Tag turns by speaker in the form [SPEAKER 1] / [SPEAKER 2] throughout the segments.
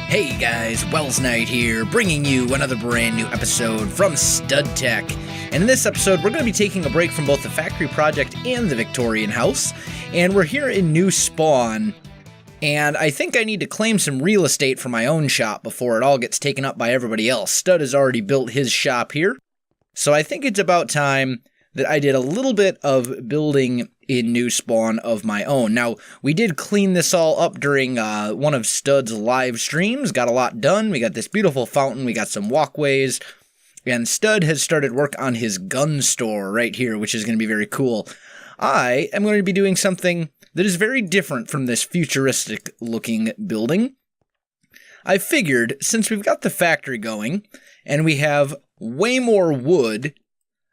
[SPEAKER 1] Hey guys, Welsknight here, bringing you another brand new episode from Stud Tech. And in this episode, we're going to be taking a break from both the factory project and the Victorian house. And we're here in New Spawn. And I think I need to claim some real estate for my own shop before it all gets taken up by everybody else. Stud has already built his shop here. So I think it's about time that I did a little bit of building in New Spawn of my own. Now, we did clean this all up during one of Stud's live streams, got a lot done. We got this beautiful fountain, we got some walkways, and Stud has started work on his gun store right here, which is going to be very cool. I am going to be doing something that is very different from this futuristic-looking building. I figured, since we've got the factory going, and we have way more wood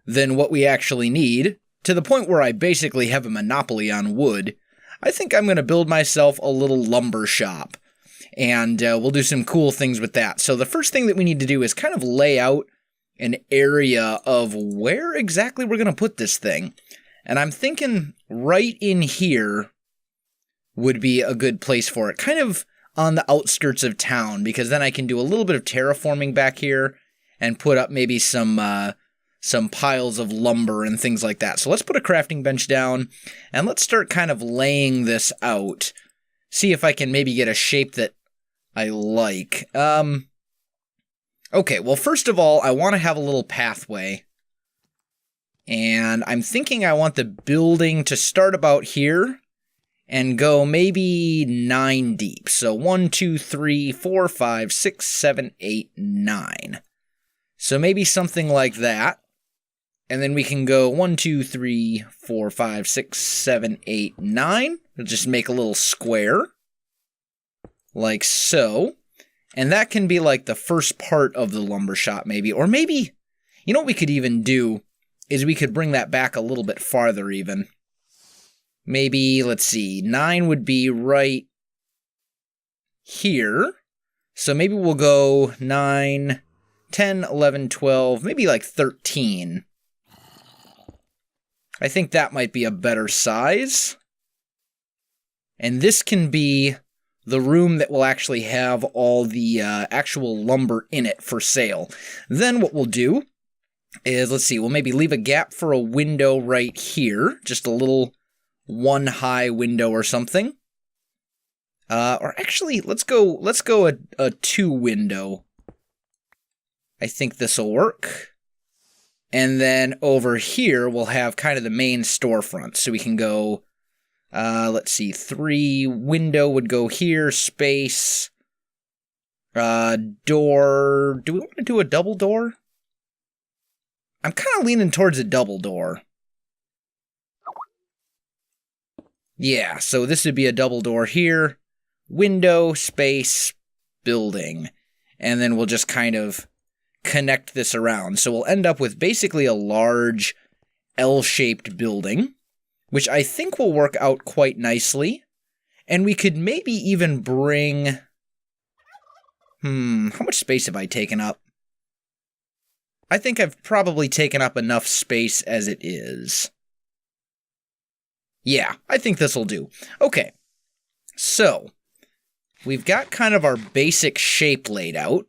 [SPEAKER 1] than what we actually need, to the point where I basically have a monopoly on wood, I think I'm going to build myself a little lumber shop. And we'll do some cool things with that. So the first thing that we need to do is kind of lay out an area of where exactly we're going to put this thing. And I'm thinking right in here would be a good place for it. Kind of on the outskirts of town, because then I can do a little bit of terraforming back here and put up maybe some piles of lumber and things like that. So let's put a crafting bench down, and let's start kind of laying this out. See if I can maybe get a shape that I like. Okay, well, first of all, I want to have a little pathway. And I'm thinking I want the building to start about here and go maybe 9 deep. So 1, 2, 3, 4, 5, 6, 7, 8, 9. So maybe something like that. And then we can go 1, 2, 3, 4, 5, 6, 7, 8, 9. We'll just make a little square. Like so. And that can be like the first part of the lumber shop maybe. Or maybe, you know what we could even do is we could bring that back a little bit farther even. Maybe, let's see, 9 would be right here. So maybe we'll go 9, 10, 11, 12, maybe like 13. I think that might be a better size. And this can be the room that will actually have all the actual lumber in it for sale. Then what we'll do is, let's see, we'll maybe leave a gap for a window right here. Just a little one high window or something. Or actually, let's go a 2 window. I think this will work. And then over here, we'll have kind of the main storefront. So we can go, let's see, 3 window would go here, space, door. Do we want to do a double door? I'm kind of leaning towards a double door. Yeah, so this would be a double door here, window, space, building. And then we'll just kind of connect this around. So we'll end up with basically a large L-shaped building, which I think will work out quite nicely. And we could maybe even bring... how much space have I taken up? I think I've probably taken up enough space as it is. Yeah, I think this'll do. Okay, so we've got kind of our basic shape laid out.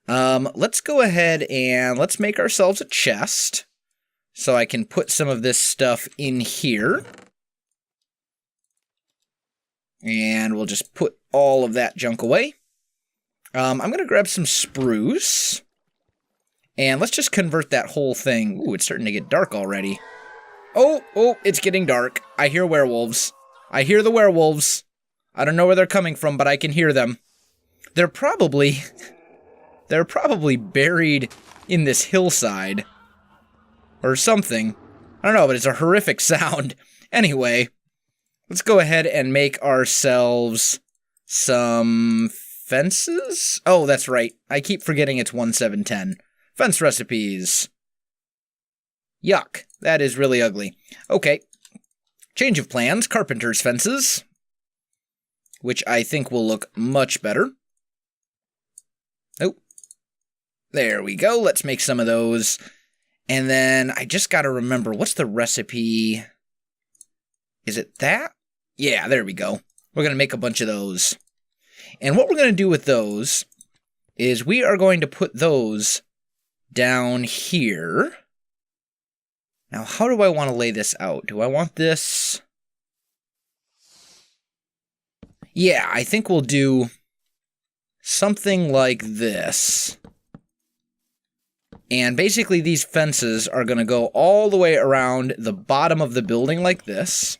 [SPEAKER 1] Let's go ahead and let's make ourselves a chest so I can put some of this stuff in here. And we'll just put all of that junk away. I'm going to grab some spruce. And let's just convert that whole thing. Ooh, it's starting to get dark already. Oh, it's getting dark. I hear werewolves. I hear the werewolves. I don't know where they're coming from, but I can hear them. They're probably buried in this hillside. Or something. I don't know, but it's a horrific sound. Anyway, let's go ahead and make ourselves some fences? Oh, that's right. I keep forgetting it's 1710. Fence recipes. Yuck. That is really ugly. Okay. Change of plans. Carpenter's fences. Which I think will look much better. Oh. There we go. Let's make some of those. And then I just gotta remember, what's the recipe? Is it that? Yeah, there we go. We're gonna make a bunch of those. And what we're going to do with those is we are going to put those down here. Now, how do I want to lay this out? Do I want this? Yeah, I think we'll do something like this. And basically these fences are going to go all the way around the bottom of the building like this.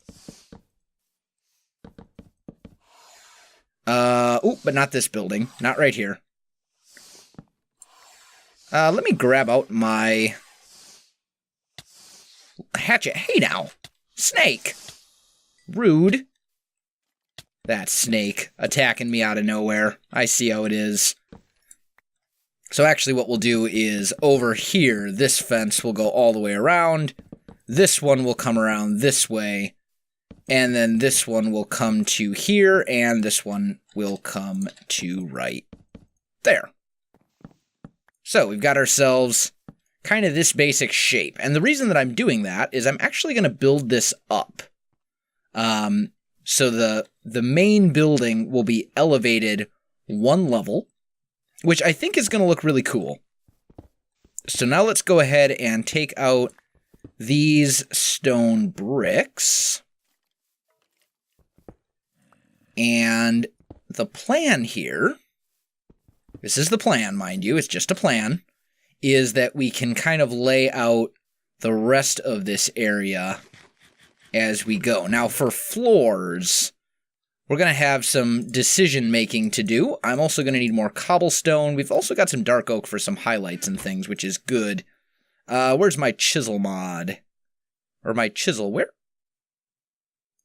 [SPEAKER 1] But not this building. Not right here. Let me grab out my hatchet. Hey now! Snake! Rude. That snake attacking me out of nowhere. I see how it is. So actually what we'll do is over here, this fence will go all the way around. This one will come around this way. And then this one will come to here, and this one will come to right there. So we've got ourselves kind of this basic shape. And the reason that I'm doing that is I'm actually going to build this up. So the main building will be elevated one level, which I think is going to look really cool. So now let's go ahead and take out these stone bricks. And the plan here, this is the plan, mind you, it's just a plan, is that we can kind of lay out the rest of this area as we go. Now for floors, we're going to have some decision making to do. I'm also going to need more cobblestone. We've also got some dark oak for some highlights and things, which is good. Where's my chisel mod? Or my chisel, where?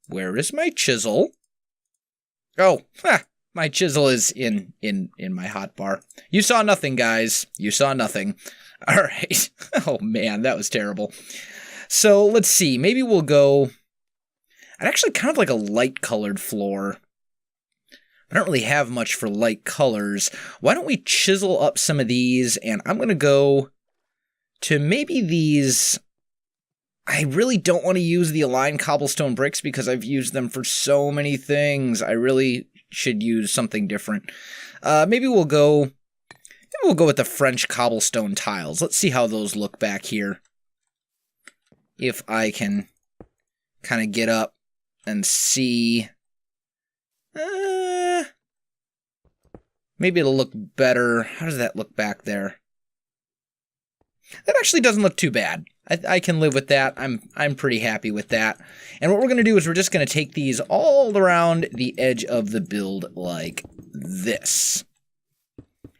[SPEAKER 1] Where is my chisel? Oh, my chisel is in my hotbar. You saw nothing, guys. You saw nothing. All right. Oh, man, that was terrible. So, let's see. Maybe we'll go... I'd actually kind of like a light-colored floor. I don't really have much for light colors. Why don't we chisel up some of these, and I'm going to go to maybe these... I really don't want to use the aligned cobblestone bricks because I've used them for so many things. I really should use something different. Maybe we'll go with the French cobblestone tiles. Let's see how those look back here. If I can kind of get up and see. Maybe it'll look better. How does that look back there? That actually doesn't look too bad. I can live with that. I'm pretty happy with that. And what we're going to do is we're just going to take these all around the edge of the build like this.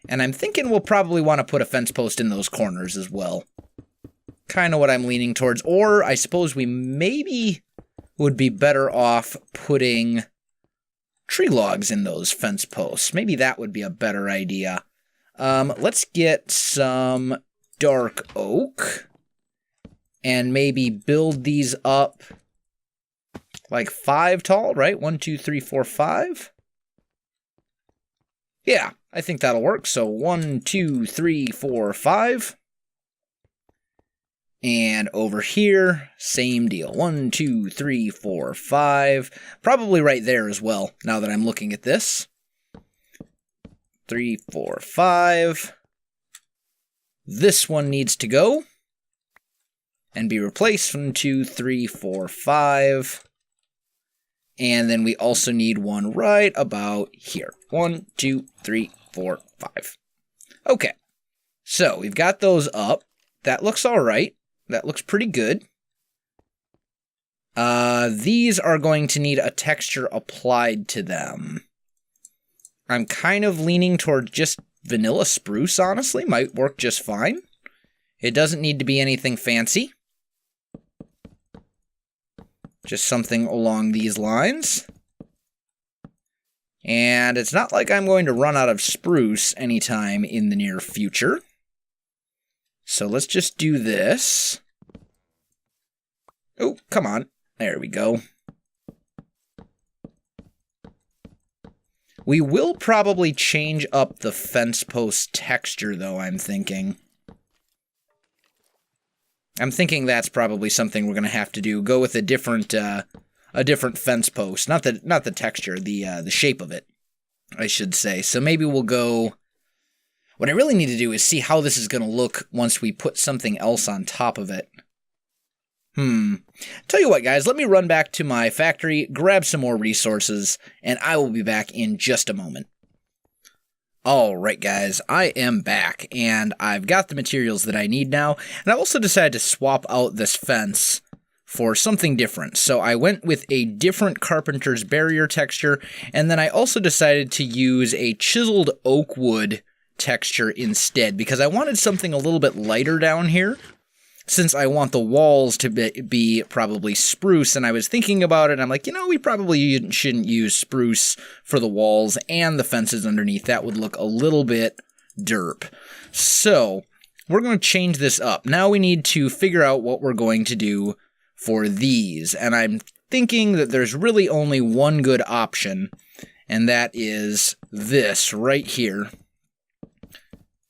[SPEAKER 1] And I'm thinking we'll probably want to put a fence post in those corners as well. Kind of what I'm leaning towards. Or I suppose we maybe would be better off putting tree logs in those fence posts. Maybe that would be a better idea. Let's get some dark oak. And maybe build these up like 5 tall, right? 1, 2, 3, 4, 5. Yeah, I think that'll work. So 1, 2, 3, 4, 5. And over here, same deal. 1, 2, 3, 4, 5. Probably right there as well, now that I'm looking at this. 3, 4, 5. This one needs to go and be replaced. 1, 2, 3, 4, 5. And then we also need one right about here. 1, 2, 3, 4, 5. Okay. So we've got those up. That looks all right. That looks pretty good. These are going to need a texture applied to them. I'm kind of leaning toward just vanilla spruce, honestly. Might work just fine. It doesn't need to be anything fancy. Just something along these lines. And it's not like I'm going to run out of spruce anytime in the near future. So let's just do this. Oh, come on. There we go. We will probably change up the fence post texture, though, I'm thinking. I'm thinking that's probably something we're going to have to do. Go with a different fence post. Not the texture, the shape of it. I should say. So maybe we'll go... What I really need to do is see how this is going to look once we put something else on top of it. Tell you what, guys, let me run back to my factory, grab some more resources, and I will be back in just a moment. Alright, guys, I am back, and I've got the materials that I need now, and I also decided to swap out this fence for something different. So I went with a different Carpenter's barrier texture, and then I also decided to use a chiseled oak wood texture instead, because I wanted something a little bit lighter down here, since I want the walls to be probably spruce. And I was thinking about it, and I'm like, you know, we probably shouldn't use spruce for the walls and the fences underneath. That would look a little bit derp. So we're going to change this up. Now we need to figure out what we're going to do for these, and I'm thinking that there's really only one good option, and that is this right here,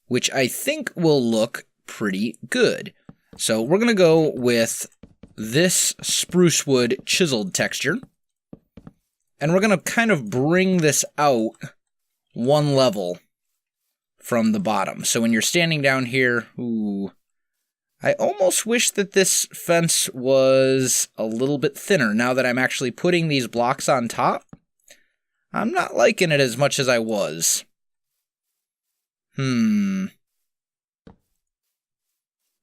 [SPEAKER 1] which I think will look pretty good. So we're going to go with this spruce wood chiseled texture, and we're going to kind of bring this out one level from the bottom. So when you're standing down here, ooh, I almost wish that this fence was a little bit thinner. Now that I'm actually putting these blocks on top, I'm not liking it as much as I was.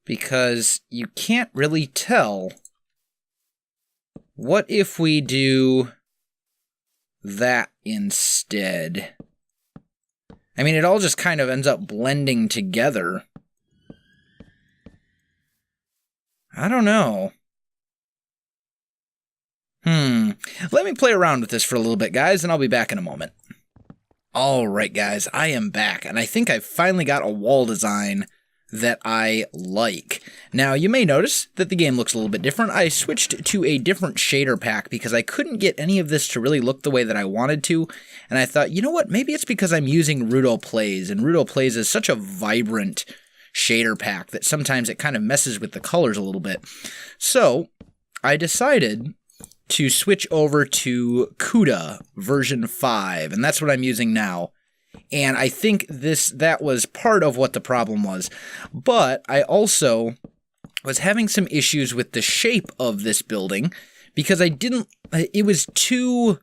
[SPEAKER 1] Because you can't really tell. What if we do that instead? I mean, it all just kind of ends up blending together. I don't know. Let me play around with this for a little bit, guys, and I'll be back in a moment. Alright, guys, I am back, and I think I've finally got a wall design that I like. Now, you may notice that the game looks a little bit different. I switched to a different shader pack because I couldn't get any of this to really look the way that I wanted to, and I thought, you know what, maybe it's because I'm using Rudo Plays, and Rudo Plays is such a vibrant shader pack that sometimes it kind of messes with the colors a little bit. So I decided to switch over to CUDA version 5, and that's what I'm using now. And I think that was part of what the problem was. But I also was having some issues with the shape of this building because it was too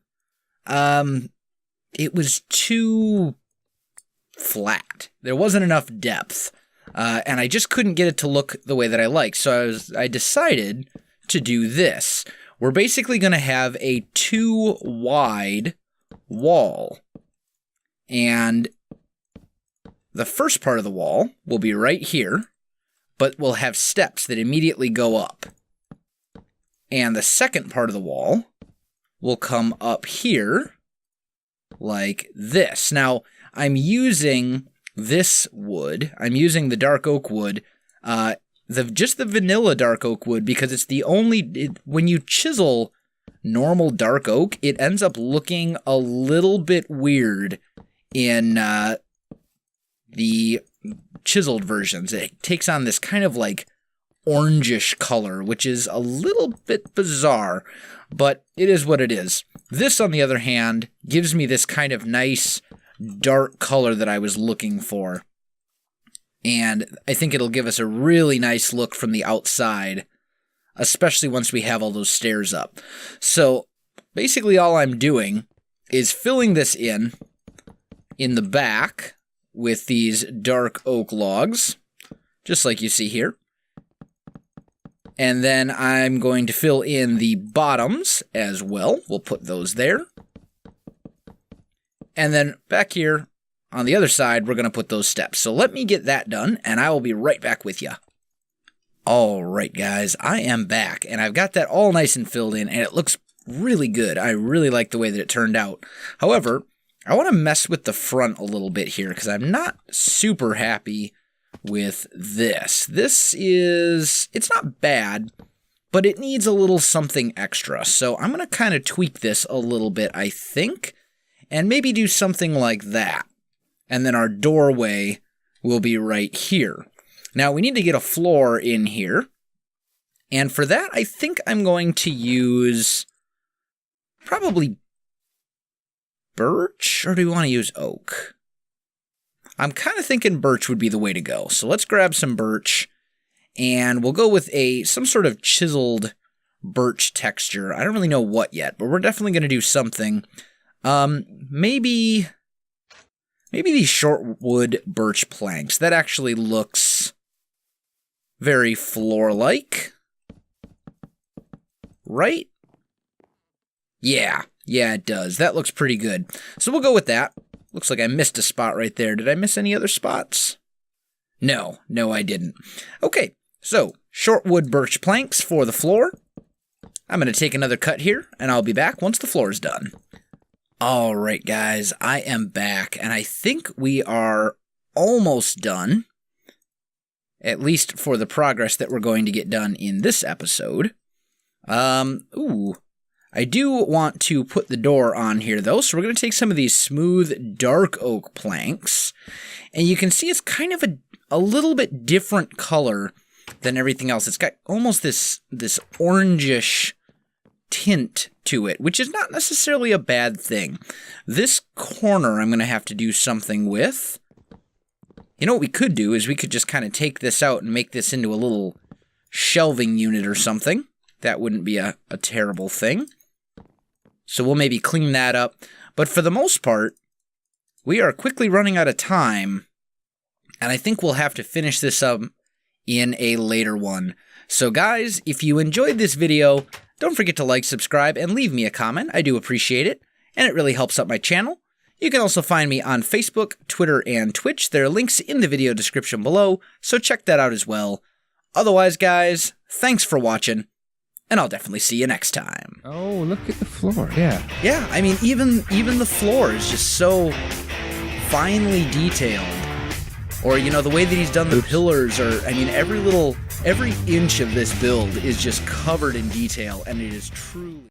[SPEAKER 1] flat. There wasn't enough depth. And I just couldn't get it to look the way that I like. So I decided to do this. We're basically going to have a 2 wide wall. And the first part of the wall will be right here, but we'll have steps that immediately go up. And the second part of the wall will come up here like this. Now, I'm using this wood. I'm using the dark oak wood, just the vanilla dark oak wood, because it's the only... when you chisel normal dark oak, it ends up looking a little bit weird in the chiseled versions. It takes on this kind of like orangish color, which is a little bit bizarre, but it is what it is. This, on the other hand, gives me this kind of nice dark color that I was looking for. And I think it'll give us a really nice look from the outside, especially once we have all those stairs up. So basically all I'm doing is filling this in the back with these dark oak logs, just like you see here. And then I'm going to fill in the bottoms as well. We'll put those there. And then back here on the other side, we're going to put those steps. So let me get that done, and I will be right back with you. Alright, guys, I am back, and I've got that all nice and filled in, and it looks really good. I really like the way that it turned out. However, I want to mess with the front a little bit here, because I'm not super happy with this. It's not bad, but it needs a little something extra. So I'm going to kind of tweak this a little bit, I think, and maybe do something like that. And then our doorway will be right here. Now we need to get a floor in here. And for that, I think I'm going to use probably birch, or do we want to use oak? I'm kind of thinking birch would be the way to go. So let's grab some birch, and we'll go with some sort of chiseled birch texture. I don't really know what yet, but we're definitely going to do something. Maybe these short wood birch planks. That actually looks very floor-like. Right? Yeah, it does. That looks pretty good. So we'll go with that. Looks like I missed a spot right there. Did I miss any other spots? No, I didn't. Okay, so short wood birch planks for the floor. I'm going to take another cut here, and I'll be back once the floor is done. All right, guys, I am back, and I think we are almost done, at least for the progress that we're going to get done in this episode. I do want to put the door on here, though, so we're going to take some of these smooth, dark oak planks, and you can see it's kind of a little bit different color than everything else. It's got almost this orangish tint to it, which is not necessarily a bad thing. This corner I'm going to have to do something with. You know what we could do is we could just kind of take this out and make this into a little shelving unit or something. That wouldn't be a terrible thing. So we'll maybe clean that up. But for the most part, we are quickly running out of time, and I think we'll have to finish this up in a later one. So guys, if you enjoyed this video, don't forget to like, subscribe, and leave me a comment. I do appreciate it, and it really helps out my channel. You can also find me on Facebook, Twitter, and Twitch. There are links in the video description below, so check that out as well. Otherwise, guys, thanks for watching, and I'll definitely see you next time.
[SPEAKER 2] Oh, look at the floor. Yeah.
[SPEAKER 1] Yeah, I mean, even the floor is just so finely detailed. Or, you know, the way that he's done the pillars, or, I mean, every inch of this build is just covered in detail, and it is truly...